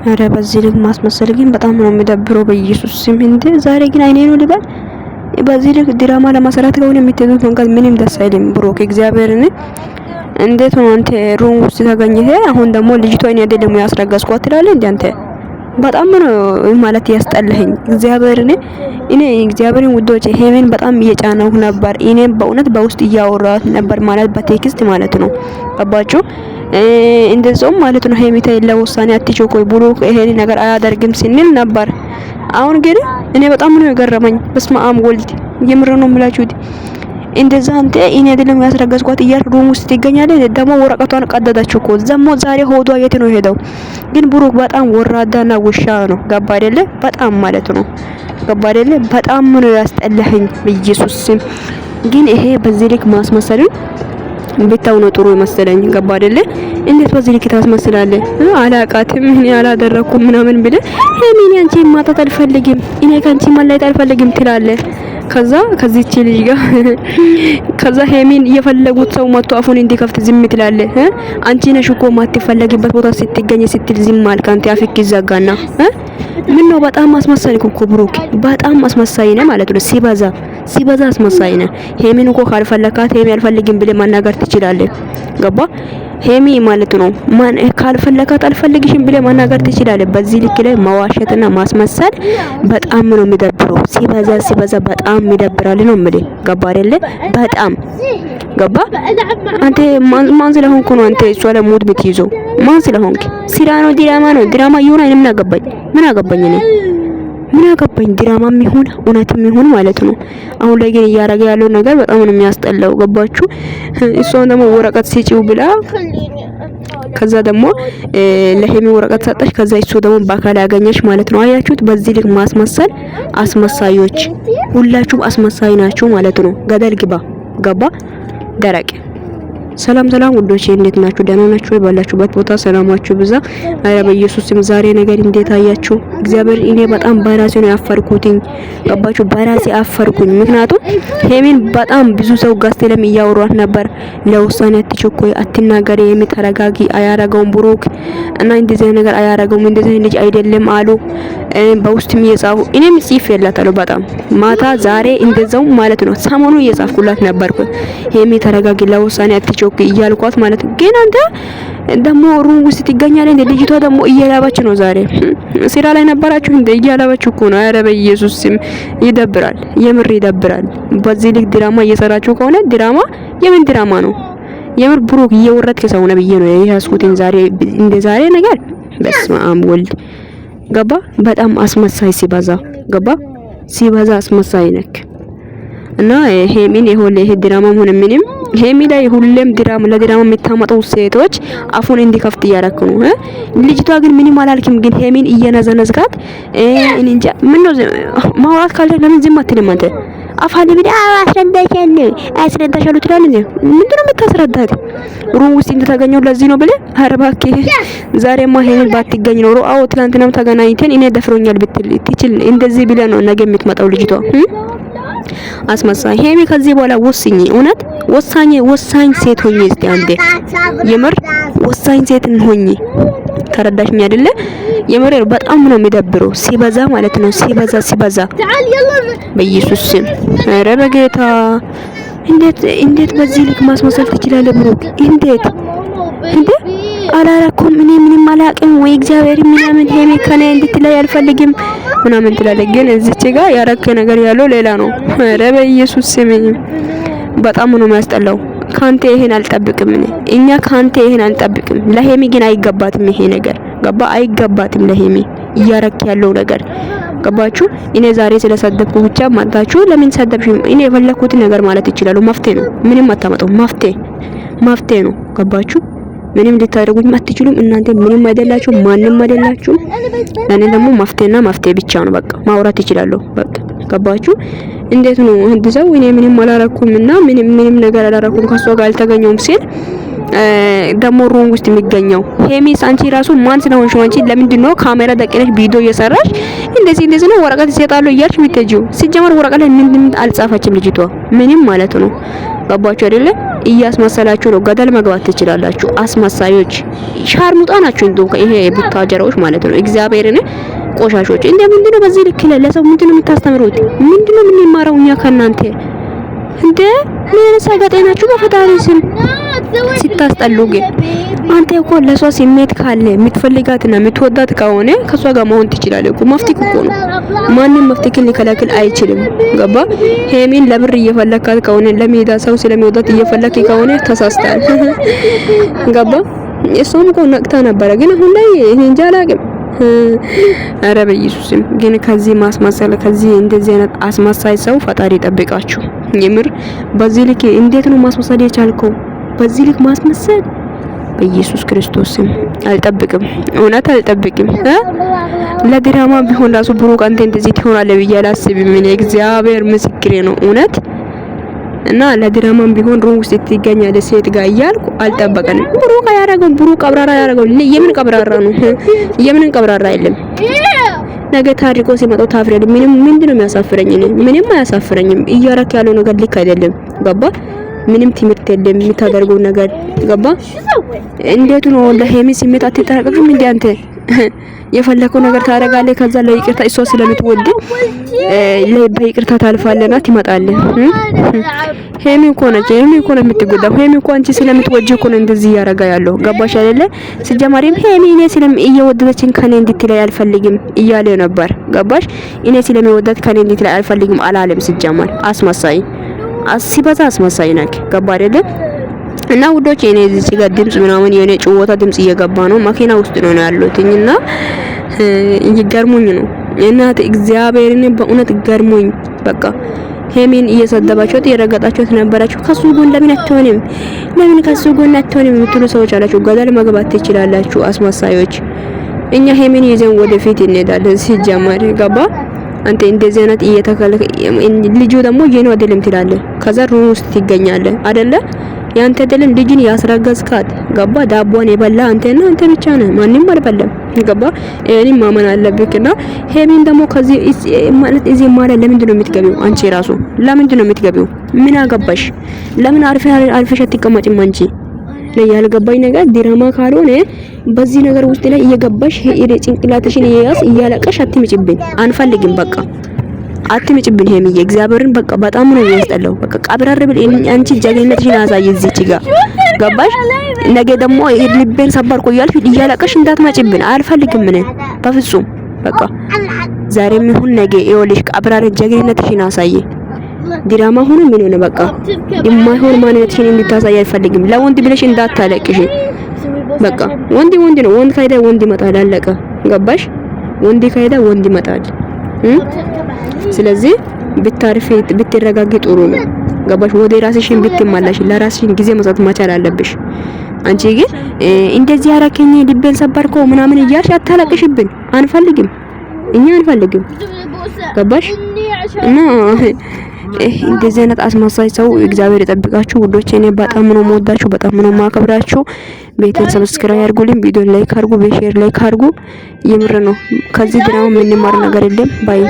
አረ በዚህ ልክ ማስመሰል ግን በጣም ነው የሚደብረው። በኢየሱስ ስም እንዴ! ዛሬ ግን አይኔ ነው ልበል። በዚህ ልክ ድራማ ለማሰራት ከሆነ የምትሄዱት መንገድ ምንም ደስ አይልም። ብሩክ እግዚአብሔርን እንዴት ነው አንተ ሩም ውስጥ ተገኝተህ አሁን ደግሞ ልጅቷ እኔ አይደለም ያስረጋስኳት ትላለህ እንዴ አንተ? በጣም ነው ማለት ያስጠላኝ። እግዚአብሔርን እኔ እግዚአብሔርን ውዶቼ ሄሜን በጣም እየጫነው ነበር። እኔ በእውነት በውስጥ እያወራሁት ነበር ማለት በቴክስት ማለት ነው። ገባችሁ? እንደዛው ማለት ነው ሄሚታ ለውሳኔ አትቾኮይ ብሩክ ይሄን ነገር አያደርግም ስንል ነበር። አሁን ግን እኔ በጣም ነው የገረመኝ። በስመ አብ ወልድ የምር ነው የምላችሁት። እንደዛ አንተ እኔ አይደለም ያስረጋስኳት እያል ሩም ውስጥ ትገኛለህ። ደግሞ ወረቀቷን ቀደዳችሁ እኮ ዘሞ ዛሬ ሆዷ የት ነው ሄደው? ግን ብሩክ በጣም ወራዳና ውሻ ነው። ገባ አይደለ? በጣም ማለት ነው ገባ አይደለ? በጣም ነው ያስጠላኸኝ በኢየሱስ ስም። ግን ይሄ በዚህ ልክ ማስመሰልን ቤታው ነው ጥሩ መሰለኝ። ገባ አይደለ? እንዴት በዚህ ልክ ታስመስላለህ? አላቃትም እኔ አላደረኩም ምናምን ብለህ ሄሚን አንቺ ማጣት አልፈልግም እኔ ካንቺ ማላይት አልፈልግም ትላለህ። ከዚህች ልጅ ጋር ከዛ ሄሚን የፈለጉት ሰው መጥቶ አፉን እንዲከፍት ዝም ትላለህ። አንቺ ነሽ እኮ ማትፈለጊበት ቦታ ስትገኝ ስትል ዝም አልክ አንተ። አፍክ ይዘጋና ምን ነው በጣም አስመሳይክ እኮ ብሩክ፣ በጣም አስመሳይ ነህ ማለት ነው። ሲበዛ አስመሳይ ነህ። ሄሚን እኮ ካልፈለካት ሄሚ አልፈልግም ብለህ ማናገር ትችላለህ። ገባ? ሄሚ ማለት ነው ማን ካልፈለካት አልፈልግሽም ብለህ ማናገር ትችላለህ። በዚህ ልክ ላይ መዋሸትና ማስመሰል በጣም ነው የሚደብረው። ሲበዛ በጣም ይደብራል ነው የምልህ። ገባ አይደለ? በጣም ገባ። አንተ ማን ስለሆንኩ ነው አንተ እሷ ላይ ሙድ የምትይዘው? ማን ስለሆንክ? ሲራ ነው ድራማ ነው ድራማ ይሁን አይንም ምን አገባኝ እኔ ምን አገባኝ? ድራማም ይሁን እውነትም ይሁን ማለት ነው። አሁን ላይ ግን እያረገ ያለው ነገር በጣም ነው የሚያስጠላው። ገባችሁ? እሷን ደግሞ ወረቀት ሲጪው ብላ ከዛ ደግሞ ለሄሚ ወረቀት ሰጠች። ከዛ እሱ ደግሞ በአካል ያገኘች ማለት ነው። አያችሁት? በዚህ ልክ ማስመሰል። አስመሳዮች ሁላችሁም አስመሳይ ናችሁ ማለት ነው። ገደል ግባ። ገባ? ደረቅ ሰላም ውዶቼ እንዴት ናችሁ? ደህና ናችሁ? ባላችሁበት ቦታ ሰላማችሁ ብዛ። አረ በኢየሱስ ስም ዛሬ ነገር እንዴት አያችሁ? እግዚአብሔር እኔ በጣም በራሴ ነው ያፈርኩትኝ። ገባችሁ? በራሴ አፈርኩኝ። ምክንያቱም ሄሚን በጣም ብዙ ሰው ጋስቴ ለም እያወሯት ነበር። ለውሳኔ አትቸኮይ፣ አትናገሪ፣ የሚተረጋጊ አያረጋውም ብሩክ እና እንደዚህ ነገር አያረጋውም፣ እንደዚህ ልጅ አይደለም አሉ። በውስጥም እየጻፉ እኔም ጽፌላታለሁ በጣም ማታ ዛሬ እንደዛው ማለት ነው። ሰሞኑ እየጻፍኩላት ነበርኩ ሄሚ ተረጋጊ፣ ለውሳኔ አትቸኮይ እያልኳት ማለት ነው። ግን አንተ ደግሞ ሩም ውስጥ ትገኛለህ እንደ ልጅቷ ደግሞ እየላባች ነው። ዛሬ ስራ ላይ ነበራችሁ እንደ እያላባች እኮ ነው። ኧረ በኢየሱስ ስም ይደብራል፣ የምር ይደብራል። በዚህ ልክ ድራማ እየሰራችሁ ከሆነ ድራማ የምን ድራማ ነው? የምር ብሩክ እየወረድክ ሰው ነው ብዬ ነው ያስኩትን ዛሬ እንደ ዛሬ ነገር በስመ አብ ወልድ። ገባ? በጣም አስመሳይ ሲበዛ ገባ? ሲበዛ አስመሳይ ነክ እና ሄሚን ይሄ ድራማም ሆነ ምንም ሄሚ ላይ ሁሌም ለድራማ የምታመጡ ሴቶች አፉን እንዲከፍት እያረኩ ነው። ልጅቷ ግን ምንም አላልክም። ግን ሄሚን እየነዘነዝካት እንጃ ምን ነው ማውራት ካለ ለምን ዝም አትልም አንተ? አፋሊ ቢዳ አስረዳሻለሁ ትላለህ። ምንድነው የምታስረዳት? ሩም ውስጥ እንደተገኘው ለዚህ ነው ብለህ ኧረ እባክህ ዛሬማ ሄሚን ባትገኝ ነው አዎ ትላንትናም ተገናኝተን እኔ ደፍሮኛል ብትል ትችል እንደዚህ ብለህ ነው ነገ የምትመጣው ልጅቷ። አስመሳይ ሄሚ ከዚህ በኋላ ወስኝ፣ እውነት ወሳኝ ሴት ሆኚ እስቲ አንዴ የምር ወሳኝ ሴት ሆኚ። ተረዳሽኝ አይደለ? የምር በጣም ነው የሚደብረው ሲበዛ ማለት ነው። ሲበዛ በኢየሱስ ስም ኧረ በጌታ እንዴት በዚህ ልክ ማስመሰል ትችላለህ ብሩክ? እንዴት አላረኩም እኔ ምንም አላቅም ወይ እግዚአብሔር ምናምን ሄሚ ከኔ እንድትለይ አልፈልግም ምናምን ትላለህ። ግን እዚች ጋር ያረከ ነገር ያለው ሌላ ነው። ኧረ በኢየሱስ ስም በጣም ነው የሚያስጠላው። ካንተ ይሄን አልጠብቅም እኛ ካንተ ይሄን አንጠብቅም። ለሄሚ ግን አይገባትም ይሄ ነገር ገባ? አይገባትም ለሄሚ እያረክ ያለው ነገር ገባችሁ? እኔ ዛሬ ስለሰደብኩ ብቻ ማጣችሁ ለምን ሰደብሽ? እኔ የፈለኩት ነገር ማለት ይችላል። መፍትሄ ነው። ምንም አታመጣው። መፍትሄ ነው። ገባችሁ? ምንም ልታደርጉኝ አትችሉም። እናንተ ምንም አይደላችሁ፣ ማንንም አይደላችሁ። እኔ ደግሞ መፍትሄ ብቻ ነው። በቃ ማውራት ይችላል። በቃ ገባችሁ? እንዴት ነው እንደዛው እኔ ምንም አላረኩምና ምንም ነገር አላረኩም ከሷ ጋር አልተገኘውም ሲል ደግሞ ሩም ውስጥ የሚገኘው ሄሚስ አንቺ ራሱ ማን ስለሆንሽ አንቺ ለምንድን ነው ካሜራ ደቅነሽ ቪዲዮ እየሰራሽ እንደዚህ ነው ወረቀት ይሰጣሉ እያልሽ የምትሄጂው? ሲጀመር ወረቀት ላይ ምንም አልጻፈችም ልጅቷ ምንም ማለት ነው። ገባችሁ አይደለ? እያስመሰላችሁ ነው ገደል መግባት ትችላላችሁ። አስመሳዮች ሻርሙጣ ናችሁ እንደው ይሄ ቡታጀራዎች ማለት ነው። እግዚአብሔርን ቆሻሾች እንደ ምንድነው በዚህ ልክ ለሰው ምንድነው የምታስተምሩት? ምንድነው የምንማረው እኛ ከናንተ እንደ ምን ሰገጤናችሁ በፈጣሪ ስም ሲታስጠሉ። ግን አንተ እኮ ለሷ ስሜት ካለ የምትፈልጋትና የምትወዳት ከሆነ ከሷ ጋር መሆን ትችላለህ እኮ። መፍትሄ እኮ ነው። ማንንም መፍትሄ ሊከለክል አይችልም። ገባ? ሄሚን ለብር እየፈለካት ከሆነ ለሜዳ ሰው ስለሚወዳት እየፈለክ ከሆነ ተሳስተሃል። ገባ? እሷም እኮ ነቅታ ነበረ፣ ግን አሁን ላይ እኔ እንጃ አላውቅም። አረ በኢየሱስም ግን ከዚህ ማስመሰል ከዚህ እንደዚህ አይነት አስመሳይ ሰው ፈጣሪ ጠብቃችሁ። የምር በዚህ ልክ እንዴት ነው ማስመሰል የቻልከው? በዚህ ልክ ማስመሰል በኢየሱስ ክርስቶስም አልጠብቅም፣ እውነት አልጠብቅም። ለድራማ ቢሆን ራሱ ብሩክ አንተ እንደዚህ ትሆናለህ ብዬ አላስብም። እኔ እግዚአብሔር ምስክሬ ነው እውነት። እና ለድራማም ቢሆን ሩም ውስጥ ትገኛለህ ሴት ጋር እያልኩ አልጠበቀንም። ብሩክ ያረጋው ብሩክ ቀብራራ ያረጋው የምን ቀብራራ ነው? የምን ቀብራራ የለም። ነገ ታሪኮ ሲመጣው ታፍሬል። ምንድነው የሚያሳፍረኝ? ምንም አያሳፍረኝም። እያረክ ያለው ነገር ልክ አይደለም። ገባ? ምንም ትምህርት የለም የምታደርገው ነገር። ገባ? እንዴት ነው ለሄሚ ስሜት አትጠራቀቅም እንዴ አንተ? የፈለከው ነገር ታደርጋለህ። ከዛ ለይቅርታ እሷ ስለምትወድ በይቅርታ ታልፋለና ትመጣለህ። ሄሚ እኮ ነች የምትጎዳው። ሄሚ እኮ አንቺ ስለምትወጂ እኮ ነው እንደዚህ ያረጋ ያለው። ገባሽ አይደለ? ሲጀመሪም ሄሚ እኔ እየወደደችኝ ከኔ እንድትለይ አልፈልግም እያለ ነበር። ገባሽ? እኔ ስለምወደድ ከኔ እንድትለይ አልፈልግም አላለም። ሲጀመር አስመሳይ ሲበዛ አስመሳይ ነክ። ገባ አይደለ? እና ውዶች እኔ እዚህ ጋር ድምጽ ምናምን የሆነ ጭወታ ድምጽ እየገባ ነው። መኪና ውስጥ ነው ያለሁትኝና እየገርሙኝ ነው። እናት እግዚአብሔርን በእውነት ገርሙኝ። በቃ ሄሚን እየሰደባችሁት እየረገጣችሁት ነበራችሁ። ከሱ ጎን ለምን አትሆንም? ለምን ከሱ ጎን አትሆንም የምትሉ ሰዎች አላችሁ። ገደል መግባት ትችላላችሁ አስመሳዮች። እኛ ሄሚን ይዘን ወደፊት እንሄዳለን። ሲጀመር ገባ? አንተ እንደዚህ አይነት እየተከለከ ልጁ ደግሞ የኔ አይደለም ትላለህ። ከዛ ሩም ውስጥ ትገኛለህ አይደለ? ያንተ አይደለም ልጅን ያስረገዝካት። ገባ? ዳቦን የበላ አንተና አንተ ብቻ ነህ፣ ማንንም አልበላም። ገባ? እኔ ማመን አለብኝና ሄሚን ደግሞ ከዚህ ማለት እዚህ ማለት ለምንድን ነው የምትገቢው? አንቺ ራሱ ለምንድን ነው የምትገቢው? ምን አገባሽ? ለምን አርፈሽ አትቀመጪም አንቺ? ያልገባኝ ነገር ድራማ ካልሆነ በዚህ ነገር ውስጥ ላይ እየገባሽ ጭንቅላትሽን እያለቀሽ አትምጭብኝ። አንፈልግም በቃ አትምጭብን ሄሚዬ፣ እግዚአብሔርን በቃ በጣም ነው የሚያስጠላው። በቃ ቀብራር ብል አንቺ ጀግንነትሽን አሳይ እዚች ጋር ገባሽ? ነገ ደግሞ ልቤን ሰባርኩ እያልሽ እያለቀሽ እንዳትመጭብን አልፈልግም። ምን በፍጹም በቃ ዛሬም ይሁን ነገ ይኸውልሽ ቀብራር ጀግንነትሽን አሳይ። ድራማ ሆኖ ምን ሆነ በቃ የማይሆን ማንነትሽን እንድታሳይ አልፈልግም። ለወንድ ብለሽ እንዳታለቅሽ በቃ። ወንድ ነው። ወንድ ካይዳ ወንድ ይመጣል። አለቀ። ገባሽ? ወንድ ካይዳ ወንድ ይመጣል። ስለዚህ ብታርፊ ብትረጋጊ ጥሩ ነው። ገባሽ? ወደ ራስሽን ብትመለሽ ለራስሽን ጊዜ መስጠት መቻል አለብሽ። አንቺ ግን እንደዚህ ያረከኝ ልቤን ሰባርከው ምናምን እያልሽ አታለቅሽብን። አንፈልግም፣ እኛ አንፈልግም። ገባሽ? እና እንደዚህ አይነት አስመሳይ ሰው እግዚአብሔር ይጠብቃችሁ ውዶቼ። እኔ በጣም ነው የምወዳችሁ፣ በጣም ነው የማከብራችሁ። ቤቴን ሰብስክራይብ አድርጉልኝ፣ ቪዲዮ ላይክ አድርጉ፣ በሼር ላይክ አድርጉ። የምር ነው ከዚህ ድራማ የምንማር ነገር የለም ባይ